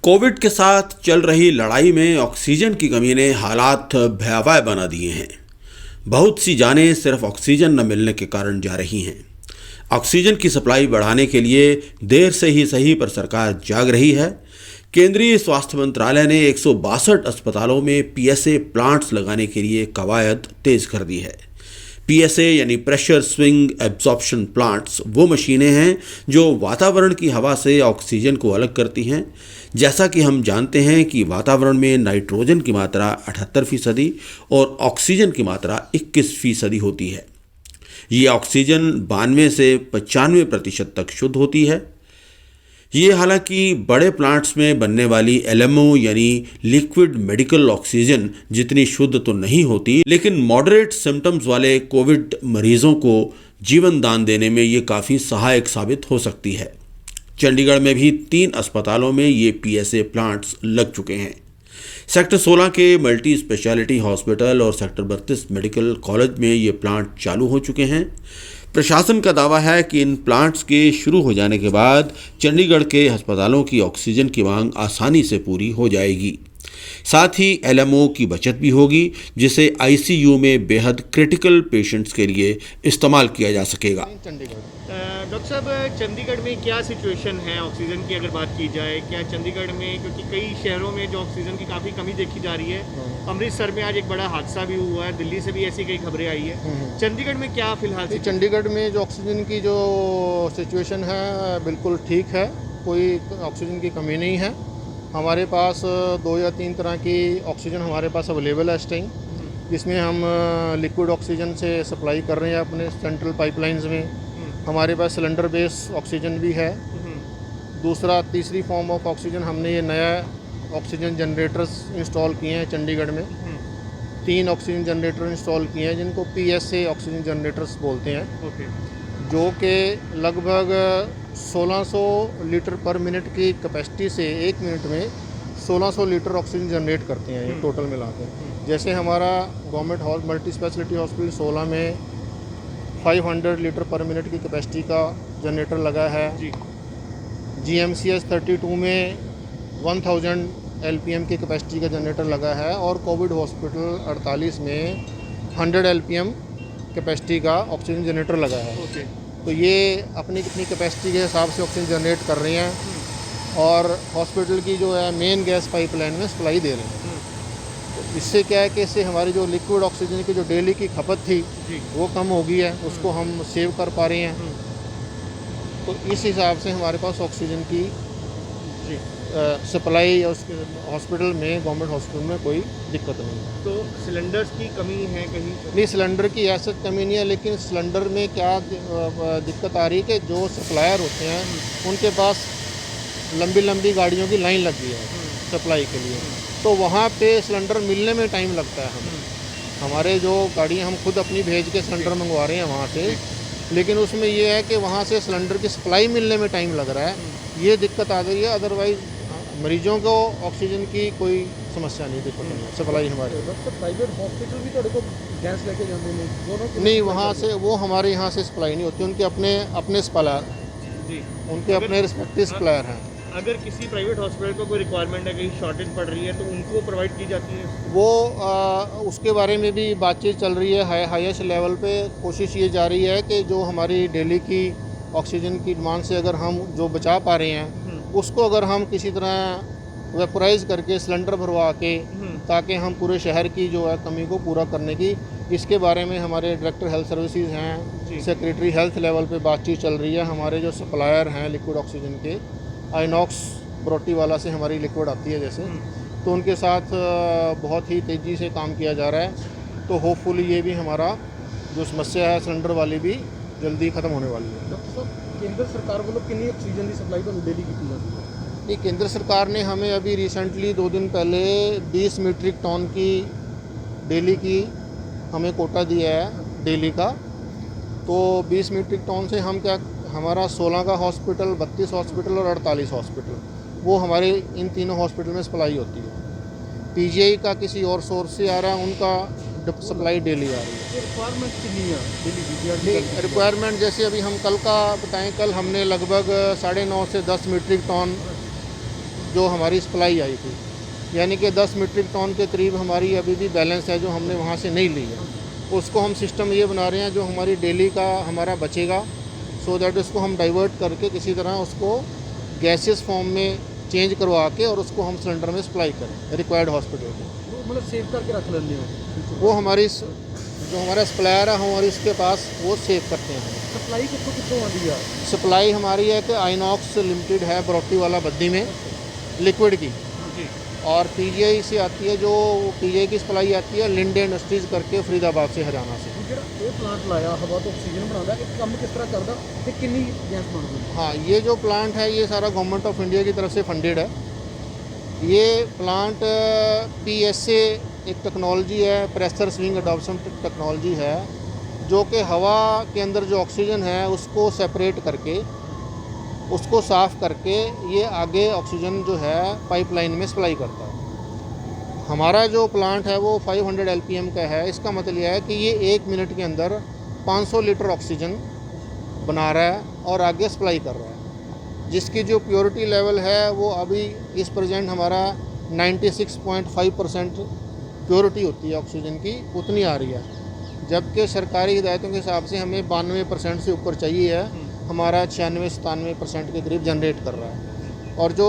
Covid के साथ चल रही लड़ाई में ऑक्सीजन की कमी ने हालात भयावह बना दिए हैं। बहुत सी जानें सिर्फ ऑक्सीजन न मिलने के कारण जा रही हैं। ऑक्सीजन की सप्लाई बढ़ाने के लिए देर से ही सही पर सरकार जाग रही है। केंद्रीय स्वास्थ्य मंत्रालय ने 162 अस्पतालों में पीएसए प्लांट्स लगाने के लिए कवायद तेज कर दी है। पीएसए यानी प्रेशर स्विंग एब्जॉर्प्शन प्लांट्स वो मशीनें हैं जो वातावरण की हवा से ऑक्सीजन को अलग करती हैं। जैसा कि हम जानते हैं कि वातावरण में नाइट्रोजन की मात्रा 78% और ऑक्सीजन की मात्रा 21% होती है। ये ऑक्सीजन 92 से 95% तक शुद्ध होती है। ये हालांकि बड़े प्लांट्स में बनने वाली एलएमओ यानी लिक्विड मेडिकल ऑक्सीजन जितनी शुद्ध तो नहीं होती, लेकिन मॉडरेट सिम्टम्स वाले कोविड मरीजों को जीवन दान देने में ये काफ़ी सहायक साबित हो सकती है। चंडीगढ़ में भी 3 अस्पतालों में ये पीएसए प्लांट्स लग चुके हैं। सेक्टर 16 के मल्टी स्पेशलिटी हॉस्पिटल और सेक्टर 32 मेडिकल कॉलेज में ये प्लांट चालू हो चुके हैं। प्रशासन का दावा है कि इन प्लांट्स के शुरू हो जाने के बाद चंडीगढ़ के अस्पतालों की ऑक्सीजन की मांग आसानी से पूरी हो जाएगी। साथ ही एलएमओ की बचत भी होगी, जिसे आईसीयू में बेहद क्रिटिकल पेशेंट्स के लिए इस्तेमाल किया जा सकेगा। डॉक्टर साहब, चंडीगढ़ में क्या सिचुएशन है ऑक्सीजन की अगर बात की जाए? क्या चंडीगढ़ में, क्योंकि कई शहरों में जो ऑक्सीजन की काफ़ी कमी देखी जा रही है, अमृतसर में आज एक बड़ा हादसा भी हुआ है, दिल्ली से भी ऐसी कई खबरें आई है, चंडीगढ़ में क्या फिलहाल? चंडीगढ़ में जो ऑक्सीजन की जो सिचुएशन है बिल्कुल ठीक है, कोई ऑक्सीजन की कमी नहीं है। हमारे पास 2 या 3 तरह की ऑक्सीजन हमारे पास अवेलेबल है इस टाइम, जिसमें हम लिक्विड ऑक्सीजन से सप्लाई कर रहे हैं अपने सेंट्रल पाइपलाइंस में। हमारे पास सिलेंडर बेस ऑक्सीजन भी है। तीसरी फॉर्म ऑफ ऑक्सीजन हमने ये नया ऑक्सीजन जनरेटर्स इंस्टॉल किए हैं चंडीगढ़ में। 3 ऑक्सीजन जनरेटर इंस्टॉल किए हैं जिनको पीएसए ऑक्सीजन जनरेटर्स बोलते हैं, जो कि लगभग 1600 लीटर पर मिनट की कैपेसिटी से 1 मिनट में 1600 लीटर ऑक्सीजन जनरेट करते हैं ये टोटल मिला के। जैसे हमारा गवर्नमेंट मल्टी स्पेशलिटी हॉस्पिटल 16 में 500 लीटर पर मिनट की कैपेसिटी का जनरेटर लगा है। जीएमसीएच 32 में 1000 एलपीएम की कैपेसिटी का जनरेटर लगा है, और कोविड हॉस्पिटल 48 में 100 एलपीएम कैपेसिटी का ऑक्सीजन जनरेटर लगा है। तो ये अपनी कैपेसिटी के हिसाब से ऑक्सीजन जनरेट कर रहे हैं और हॉस्पिटल की जो है मेन गैस पाइपलाइन में सप्लाई दे रहे हैं। तो इससे क्या है कि इससे हमारी जो लिक्विड ऑक्सीजन की जो डेली की खपत थी वो कम हो गई है, उसको हम सेव कर पा रहे हैं। तो इस हिसाब से हमारे पास ऑक्सीजन की सप्लाई हॉस्पिटल में, गवर्नमेंट हॉस्पिटल में कोई दिक्कत नहीं है। तो सिलेंडर्स की कमी है कहीं? नहीं, सिलेंडर की ऐसा कमी नहीं है, लेकिन सिलेंडर में क्या दिक्कत आ रही है कि जो सप्लायर होते हैं उनके पास लंबी लंबी गाड़ियों की लाइन लग गई है सप्लाई के लिए, तो वहाँ पे सिलेंडर मिलने में टाइम लगता है। हमारे जो गाड़ियाँ हम खुद अपनी भेज के सिलेंडर मंगवा रहे हैं वहाँ से, लेकिन उसमें ये है कि वहाँ से सिलेंडर की सप्लाई मिलने में टाइम लग रहा है, ये दिक्कत आ गई है। अदरवाइज़ मरीजों को ऑक्सीजन की कोई समस्या नहीं, दिक्कत नहीं है सप्लाई हमारे। प्राइवेट हॉस्पिटल भी थोड़े को गैस लेके जाते हैं? नहीं, वहाँ से वो हमारे यहाँ से सप्लाई नहीं होती, उनके अपने सप्लायर जी, उनके अपने रिस्पेक्टिव सप्लायर हैं। अगर किसी प्राइवेट हॉस्पिटल को कोई रिक्वायरमेंट है, कहीं शॉर्टेज पड़ रही है, तो उनको प्रोवाइड की जाती है? वो उसके बारे में भी बातचीत चल रही है। हाईएस्ट लेवल पे कोशिश ये जा रही है कि जो हमारी डेली की ऑक्सीजन की डिमांड से अगर हम जो बचा पा रहे हैं उसको अगर हम किसी तरह वेपोराइज करके सिलेंडर भरवा के, ताकि हम पूरे शहर की जो है कमी को पूरा करने की, इसके बारे में हमारे डायरेक्टर हेल्थ सर्विसेज हैं, सेक्रेटरी हेल्थ लेवल पे बातचीत चल रही है। हमारे जो सप्लायर हैं लिक्विड ऑक्सीजन के, आइनॉक्स ब्रोटी वाला से हमारी लिक्विड आती है जैसे, तो उनके साथ बहुत ही तेज़ी से काम किया जा रहा है। तो होपफुली ये भी हमारा जो समस्या है सिलेंडर वाली भी जल्दी ख़त्म होने वाली है। डॉक्टर साहब, केंद्र सरकार वालों कितनी ऑक्सीजन की सप्लाई तो डेली की जाती है? ये केंद्र सरकार ने हमें अभी रिसेंटली 2 दिन पहले 20 मीट्रिक टन की डेली की हमें कोटा दिया है डेली का। तो 20 मीट्रिक टन से हम क्या, हमारा 16 का हॉस्पिटल, 32 हॉस्पिटल और 48 हॉस्पिटल, वो हमारे इन तीनों हॉस्पिटल में सप्लाई होती है। पीजीआई का किसी और सोर्स से आ रहा है, उनका सप्लाई डेली आ रही है। रिक्वायरमेंट कितनी है डेली? रिक्वायरमेंट जैसे अभी हम कल का बताएं, कल हमने लगभग 9.5 से 10 मीट्रिक टन जो हमारी सप्लाई आई थी, यानी कि 10 मीट्रिक टन के करीब हमारी अभी भी बैलेंस है जो हमने वहाँ से नहीं ली है। उसको हम सिस्टम ये बना रहे हैं जो हमारी डेली का हमारा बचेगा, सो दैट उसको हम डाइवर्ट करके किसी तरह उसको गैसेस फॉर्म में चेंज करवा के और उसको हम सिलेंडर में सप्लाई करें रिक्वायर्ड हॉस्पिटल को। मतलब सेव करके रख लेंगे हो वो हमारी जो हमारा सप्लायर है हमारी उसके पास वो सेव करते हैं। सप्लाई कितों आती है? सप्लाई हमारी है कि आइनॉक्स लिमिटेड है बरोटी वाला बद्दी में लिक्विड की, जी और पीजीआई से आती है, जो पीजीआई की सप्लाई आती है लिंडे इंडस्ट्रीज़ करके फरीदाबाद से, हरियाणा से। ਜਿਹੜਾ ਇਹ ਪਲਾਂਟ ਲਾਇਆ ਹਵਾ ਤੋਂ ਆਕਸੀਜਨ ਬਣਾਉਂਦਾ, ਇਹ ਕੰਮ ਕਿਸ ਤਰ੍ਹਾਂ ਕਰਦਾ ਤੇ ਕਿੰਨੀ ਗੈਸ ਬਣਦੀ? हाँ, ये जो प्लांट है ये सारा गवर्नमेंट ऑफ इंडिया की तरफ से फंडेड है। ये प्लांट PSA एक टेक्नोलॉजी है, प्रेशर स्विंग अडॉप्शन टेक्नोलॉजी है, जो कि हवा के अंदर जो ऑक्सीजन है उसको सेपरेट करके उसको साफ़ करके ये आगे ऑक्सीजन जो है पाइपलाइन में सप्लाई करता है। हमारा जो प्लांट है वो 500 LPM का है। इसका मतलब यह है कि ये 1 मिनट के अंदर 500 लीटर ऑक्सीजन बना रहा है और आगे सप्लाई कर रहा है, जिसकी जो प्योरिटी लेवल है वो अभी इस प्रेजेंट हमारा 96.5% प्योरिटी होती है ऑक्सीजन की, उतनी आ रही है, जबकि सरकारी हिदायतों के हिसाब से हमें 92% से ऊपर चाहिए है। हमारा 96-97% के करीब जनरेट कर रहा है, और जो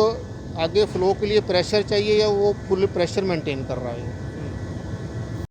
आगे फ्लो के लिए प्रेशर चाहिए या वो फुल प्रेशर मेंटेन कर रहा है।